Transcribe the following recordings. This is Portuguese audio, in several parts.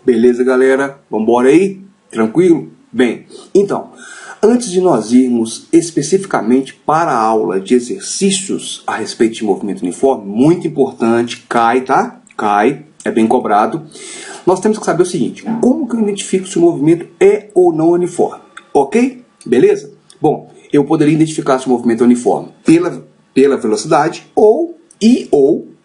Beleza, galera? Vambora aí? Tranquilo? Bem, então, antes de nós irmos especificamente para a aula de exercícios a respeito de movimento uniforme, muito importante, cai, tá? Cai, é bem cobrado. Nós temos que saber o seguinte: como que eu identifico se o movimento é ou não uniforme? Ok? Beleza? Bom, eu poderia identificar se o movimento é uniforme pela velocidade ou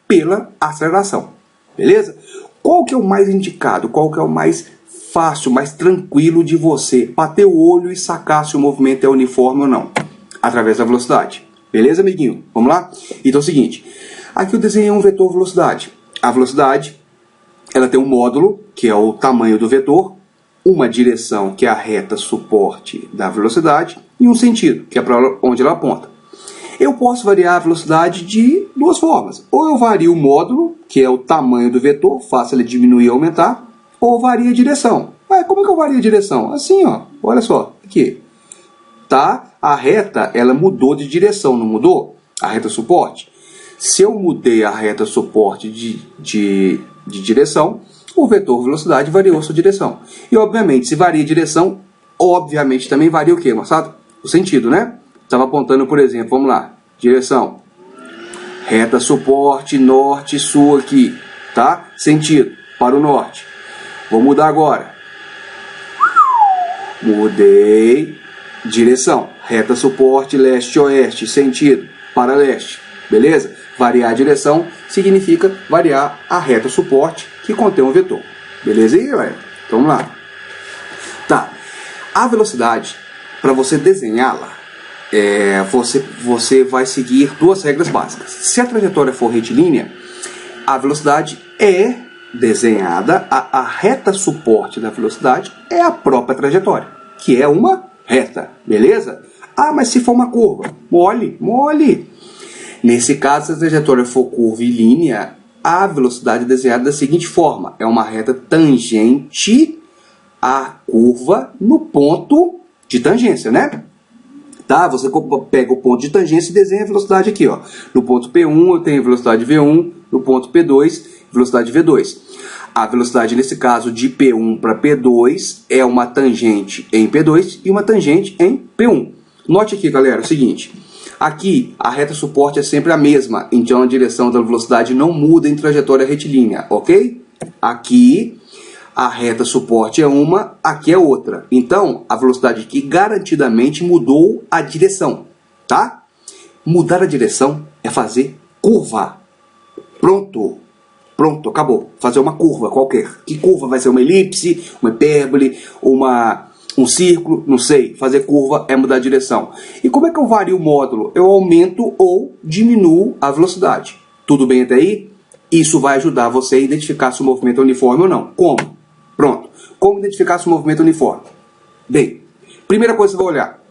pela aceleração. Beleza? Qual que é o mais indicado? Qual que é o mais fácil, mais tranquilo de você bater o olho e sacar se o movimento é uniforme ou não? Através da velocidade. Beleza, amiguinho? Vamos lá? Então é o seguinte. Aqui eu desenhei um vetor velocidade. A velocidade, ela tem um módulo, que é o tamanho do vetor, uma direção, que é a reta suporte da velocidade, e um sentido, que é para onde ela aponta. Eu posso variar a velocidade de duas formas. Ou eu vario o módulo, que é o tamanho do vetor, faço ele diminuir e aumentar, ou varia a direção. Como é que eu vario a direção? Assim, ó, olha só, aqui. Tá? A reta, ela mudou de direção, não mudou? A reta suporte. Se eu mudei a reta suporte de direção, o vetor velocidade variou sua direção. E, obviamente, se varia a direção, obviamente também varia o quê, moçada? O sentido, né? Estava apontando, por exemplo, vamos lá, direção, reta suporte, norte, sul aqui, tá? Sentido, para o norte. Vou mudar agora. Mudei, direção, reta suporte, leste, oeste, sentido, para leste, beleza? Variar a direção significa variar a reta suporte que contém um vetor, beleza aí, galera? Então, vamos lá. Tá, a velocidade, para você desenhá-la, você vai seguir duas regras básicas. Se a trajetória for retilínea, a velocidade é desenhada, a reta suporte da velocidade é a própria trajetória, que é uma reta, beleza? Mas se for uma curva, mole. Nesse caso, se a trajetória for curvilínea, a velocidade é desenhada da seguinte forma: é uma reta tangente à curva no ponto de tangência, né? Tá? Você pega o ponto de tangência e desenha a velocidade aqui, ó. No ponto P1 eu tenho velocidade V1, no ponto P2, velocidade V2. A velocidade, nesse caso, de P1 para P2 é uma tangente em P2 e uma tangente em P1. Note aqui, galera, o seguinte. Aqui, a reta suporte é sempre a mesma, então a direção da velocidade não muda em trajetória retilínea, ok? Aqui, a reta suporte é uma, aqui é outra. Então, a velocidade aqui garantidamente mudou a direção, tá? Mudar a direção é fazer curva. Pronto, acabou. Fazer uma curva qualquer. Que curva vai ser? Uma elipse, uma hipérbole, um círculo, não sei. Fazer curva é mudar a direção. E como é que eu vario o módulo? Eu aumento ou diminuo a velocidade. Tudo bem até aí? Isso vai ajudar você a identificar se o movimento é uniforme ou não. Como? Pronto. Como identificar se o movimento é uniforme? Bem, primeira coisa que você vai olhar: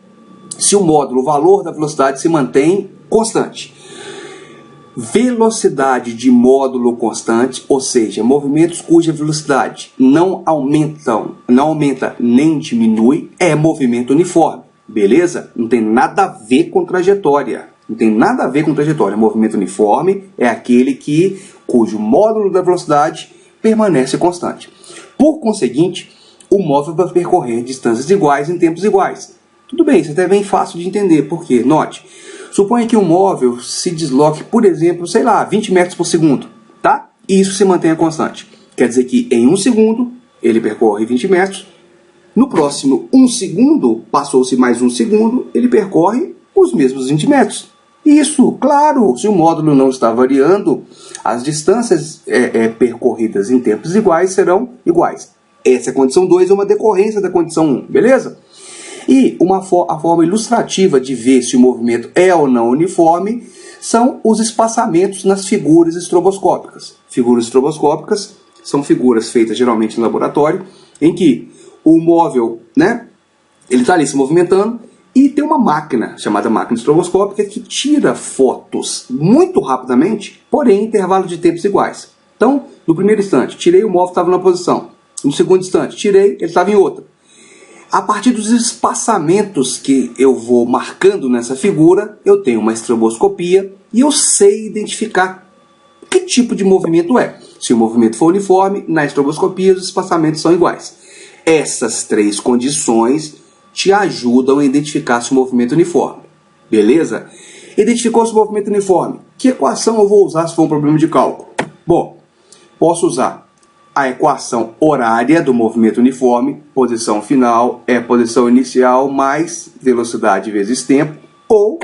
se o módulo, o valor da velocidade se mantém constante. Velocidade de módulo constante, ou seja, movimentos cuja velocidade não aumenta nem diminui, é movimento uniforme. Beleza? Não tem nada a ver com trajetória. Movimento uniforme é aquele cujo módulo da velocidade permanece constante. Por conseguinte, o móvel vai percorrer distâncias iguais em tempos iguais. Tudo bem, isso até é bem fácil de entender. Por quê? Note, suponha que um móvel se desloque, por exemplo, 20 metros por segundo, tá? E isso se mantenha constante. Quer dizer que em 1 segundo ele percorre 20 metros. No próximo 1 segundo, passou-se mais 1 segundo, ele percorre os mesmos 20 metros. Isso, claro, se o módulo não está variando, as distâncias percorridas em tempos iguais serão iguais. Essa é a condição 2, é uma decorrência da condição 1, beleza? E a forma ilustrativa de ver se o movimento é ou não uniforme são os espaçamentos nas figuras estroboscópicas. Figuras estroboscópicas são figuras feitas geralmente em laboratório, em que o móvel, né, ele está ali se movimentando, e tem uma máquina, chamada máquina estroboscópica, que tira fotos muito rapidamente, porém em intervalos de tempos iguais. Então, no primeiro instante, tirei, o móvel estava numa posição. No segundo instante, tirei, ele estava em outra. A partir dos espaçamentos que eu vou marcando nessa figura, eu tenho uma estroboscopia e eu sei identificar que tipo de movimento é. Se o movimento for uniforme, na estroboscopia os espaçamentos são iguais. Essas três condições te ajudam a identificar se o movimento é uniforme. Beleza? Identificou-se o movimento uniforme. Que equação eu vou usar se for um problema de cálculo? Bom, posso usar a equação horária do movimento uniforme, posição final é posição inicial mais velocidade vezes tempo, ou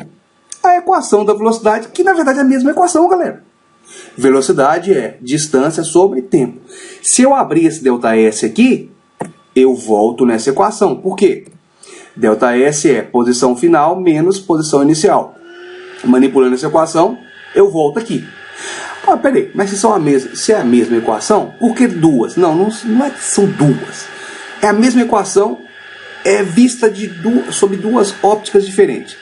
a equação da velocidade, que na verdade é a mesma equação, galera. Velocidade é distância sobre tempo. Se eu abrir esse ΔS aqui, eu volto nessa equação. Por quê? ΔS é posição final menos posição inicial. Manipulando essa equação, eu volto aqui. Ah, peraí, mas se é a mesma equação, por que duas? Não é que são duas. É a mesma equação, é vista sob duas ópticas diferentes.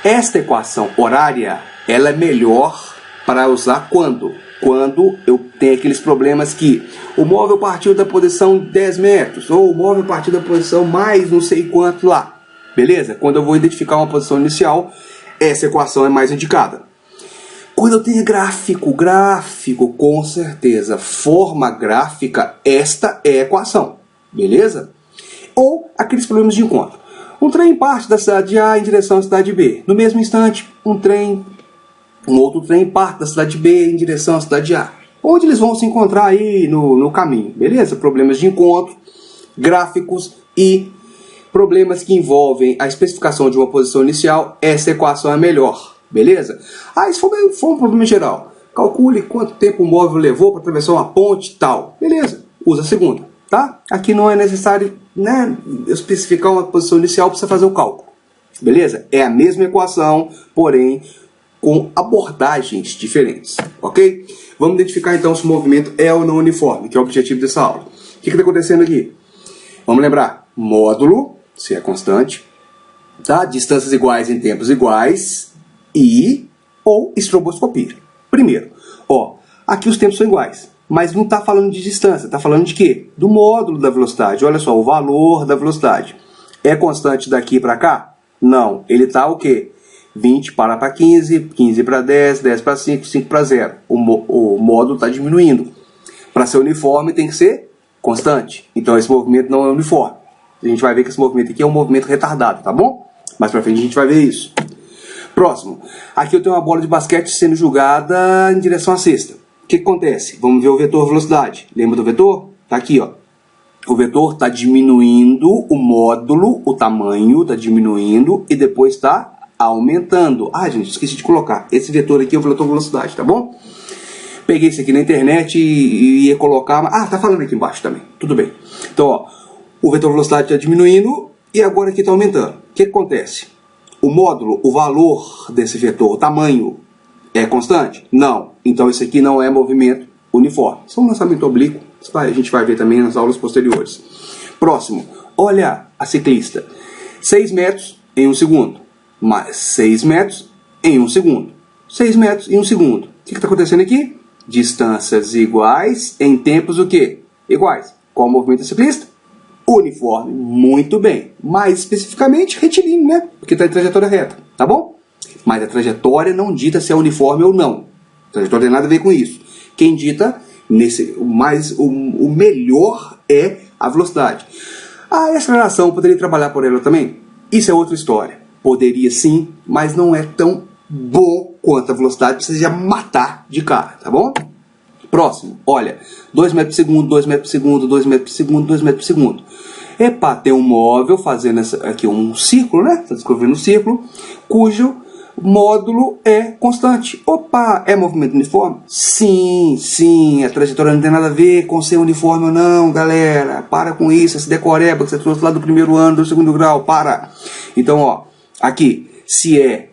Esta equação horária, ela é melhor para usar quando? Quando eu tenho aqueles problemas que o móvel partiu da posição 10 metros, ou o móvel partiu da posição mais não sei quanto lá. Beleza? Quando eu vou identificar uma posição inicial, essa equação é mais indicada. Quando eu tenho gráfico, com certeza, forma gráfica, esta é a equação. Beleza? Ou aqueles problemas de encontro. Um trem parte da cidade A em direção à cidade B. No mesmo instante, um outro trem parte da cidade B em direção à cidade A. Onde eles vão se encontrar aí no caminho. Beleza? Problemas de encontro, gráficos e problemas que envolvem a especificação de uma posição inicial, essa equação é melhor. Beleza? Se for um problema geral, calcule quanto tempo o móvel levou para atravessar uma ponte e tal. Beleza? Usa a segunda. Tá? Aqui não é necessário, né, especificar uma posição inicial para você fazer o cálculo. Beleza? É a mesma equação, porém com abordagens diferentes. Ok? Vamos identificar então se o movimento é ou não uniforme, que é o objetivo dessa aula. O que está acontecendo aqui? Vamos lembrar. Módulo, se é constante, tá? Distâncias iguais em tempos iguais ou estroboscopia. Primeiro, aqui os tempos são iguais, mas não está falando de distância, está falando de quê? Do módulo da velocidade. Olha só, o valor da velocidade. É constante daqui para cá? Não, ele está o quê? 20 para 15, 15 para 10, 10 para 5, 5 para 0. O módulo está diminuindo. Para ser uniforme tem que ser constante. Então esse movimento não é uniforme. A gente vai ver que esse movimento aqui é um movimento retardado, tá bom? Mais pra frente a gente vai ver isso. Próximo. Aqui eu tenho uma bola de basquete sendo jogada em direção à cesta. O que acontece? Vamos ver o vetor velocidade. Lembra do vetor? Tá aqui, ó. O vetor está diminuindo o módulo, o tamanho está diminuindo e depois está aumentando. Gente, esqueci de colocar. Esse vetor aqui é o vetor velocidade, tá bom? Peguei isso aqui na internet e ia colocar... tá falando aqui embaixo também. Tudo bem. Então, o vetor velocidade está diminuindo e agora aqui está aumentando. O que acontece? O módulo, o valor desse vetor, o tamanho, é constante? Não. Então, isso aqui não é movimento uniforme. Isso é um lançamento oblíquo. A gente vai ver também nas aulas posteriores. Próximo. Olha a ciclista. 6 metros em 1 segundo. Mais 6 metros em 1 segundo. 6 metros em 1 segundo. O que está acontecendo aqui? Distâncias iguais em tempos o quê? Iguais. Qual o movimento do ciclista? Uniforme. Muito bem. Mais especificamente, retilíneo, né? Porque está em trajetória reta. Tá bom? Mas a trajetória não dita se é uniforme ou não. A trajetória não tem nada a ver com isso. Quem dita, o melhor é a velocidade. A aceleração, poderia trabalhar por ela também? Isso é outra história. Poderia sim, mas não é tão bom quanto a velocidade. Precisa já matar de cara, tá bom? Próximo, olha, 2 metros por segundo, 2 metros por segundo, 2 metros por segundo, 2 metros por segundo. Epa, tem um móvel fazendo aqui um círculo, né? Está descrevendo um círculo, cujo módulo é constante. Opa, é movimento uniforme? Sim, a trajetória não tem nada a ver com ser uniforme ou não, galera. Para com isso, esse decoreba que você trouxe lá do primeiro ano, do segundo grau, para. Então, aqui, se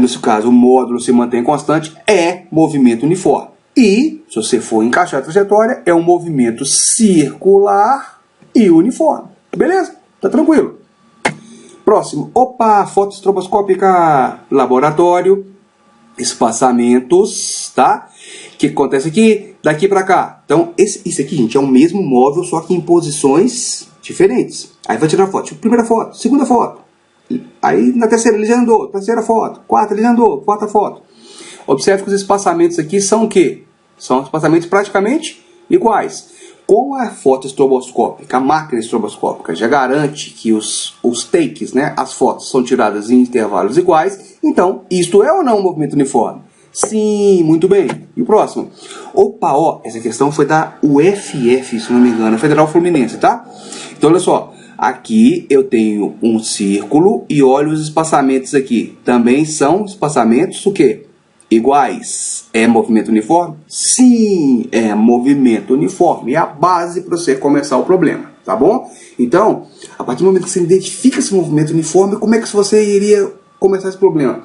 nesse caso, o módulo se mantém constante, é movimento uniforme. E, se você for encaixar a trajetória, é um movimento circular e uniforme. Beleza? Tá tranquilo. Próximo. Opa, foto estroboscópica, laboratório, espaçamentos, tá? O que acontece aqui? Daqui para cá. Então, isso aqui, gente, é o mesmo móvel, só que em posições diferentes. Aí vai tirar foto. Primeira foto, segunda foto. Aí na terceira ele já andou, terceira foto. Quarta ele já andou, quarta foto. Observe que os espaçamentos aqui são o quê? São espaçamentos praticamente iguais. Com a foto estroboscópica, a máquina estroboscópica já garante que os takes, né, as fotos são tiradas em intervalos iguais, então isto é ou não um movimento uniforme? Sim, muito bem. E o próximo? Opa, ó, essa questão foi da UFF, se não me engano, Federal Fluminense, tá? Então olha só, aqui eu tenho um círculo e olha os espaçamentos aqui. Também são espaçamentos o quê? Iguais. É movimento uniforme? Sim, é movimento uniforme. É a base para você começar o problema, tá bom? Então, a partir do momento que você identifica esse movimento uniforme, como é que você iria começar esse problema?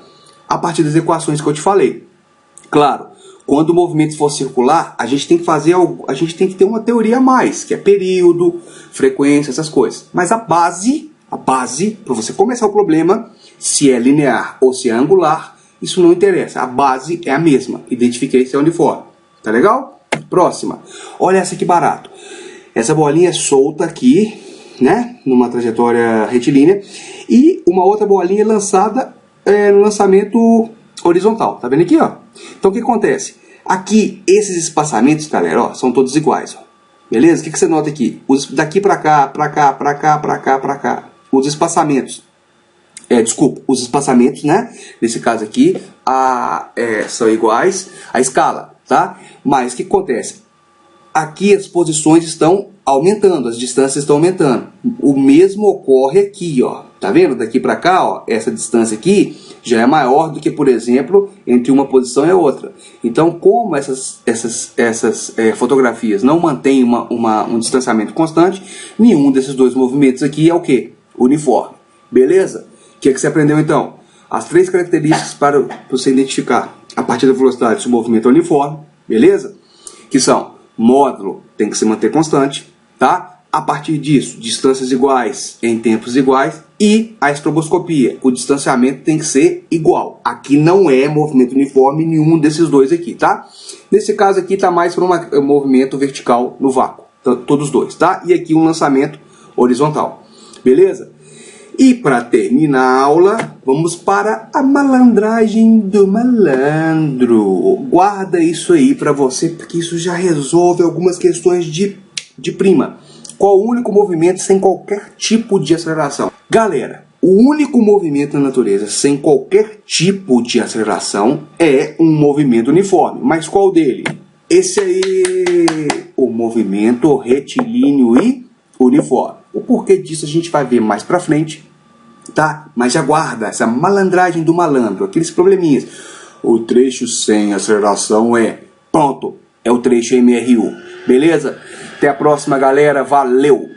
A partir das equações que eu te falei. Claro, quando o movimento for circular, a gente tem que fazer algo, a gente tem que ter uma teoria a mais, que é período, frequência, essas coisas. Mas a base para você começar o problema, se é linear ou se é angular, isso não interessa, a base é a mesma. Identifiquei se é uniforme. Tá legal? Próxima. Olha essa que barato. Essa bolinha é solta aqui, né? Numa trajetória retilínea. E uma outra bolinha lançada no lançamento horizontal. Tá vendo aqui, ó? Então o que acontece? Aqui, esses espaçamentos, galera, ó, são todos iguais. Ó. Beleza? O que você nota aqui? Daqui pra cá, pra cá, pra cá, pra cá, pra cá. Os espaçamentos. Os espaçamentos, né? Nesse caso aqui, são iguais à escala, tá? Mas o que acontece? Aqui as posições estão aumentando, as distâncias estão aumentando. O mesmo ocorre aqui, ó. Tá vendo? Daqui para cá, ó, essa distância aqui já é maior do que, por exemplo, entre uma posição e a outra. Então, como essas fotografias não mantêm um distanciamento constante, nenhum desses dois movimentos aqui é o quê? Uniforme. Beleza? O que você aprendeu então? As 3 características para você identificar a partir da velocidade se o movimento é uniforme, beleza? Que são módulo tem que se manter constante, tá? A partir disso, distâncias iguais em tempos iguais e a estroboscopia, o distanciamento tem que ser igual. Aqui não é movimento uniforme nenhum desses dois aqui, tá? Nesse caso aqui está mais para um movimento vertical no vácuo, todos dois, tá? E aqui um lançamento horizontal, beleza? E para terminar a aula, vamos para a malandragem do malandro. Guarda isso aí para você, porque isso já resolve algumas questões de prima. Qual o único movimento sem qualquer tipo de aceleração? Galera, o único movimento na natureza sem qualquer tipo de aceleração é um movimento uniforme. Mas qual dele? Esse aí, o movimento retilíneo e uniforme. O porquê disso a gente vai ver mais pra frente, tá? Mas já guarda essa malandragem do malandro, aqueles probleminhas. O trecho sem aceleração é, pronto, é o trecho MRU. Beleza? Até a próxima, galera. Valeu!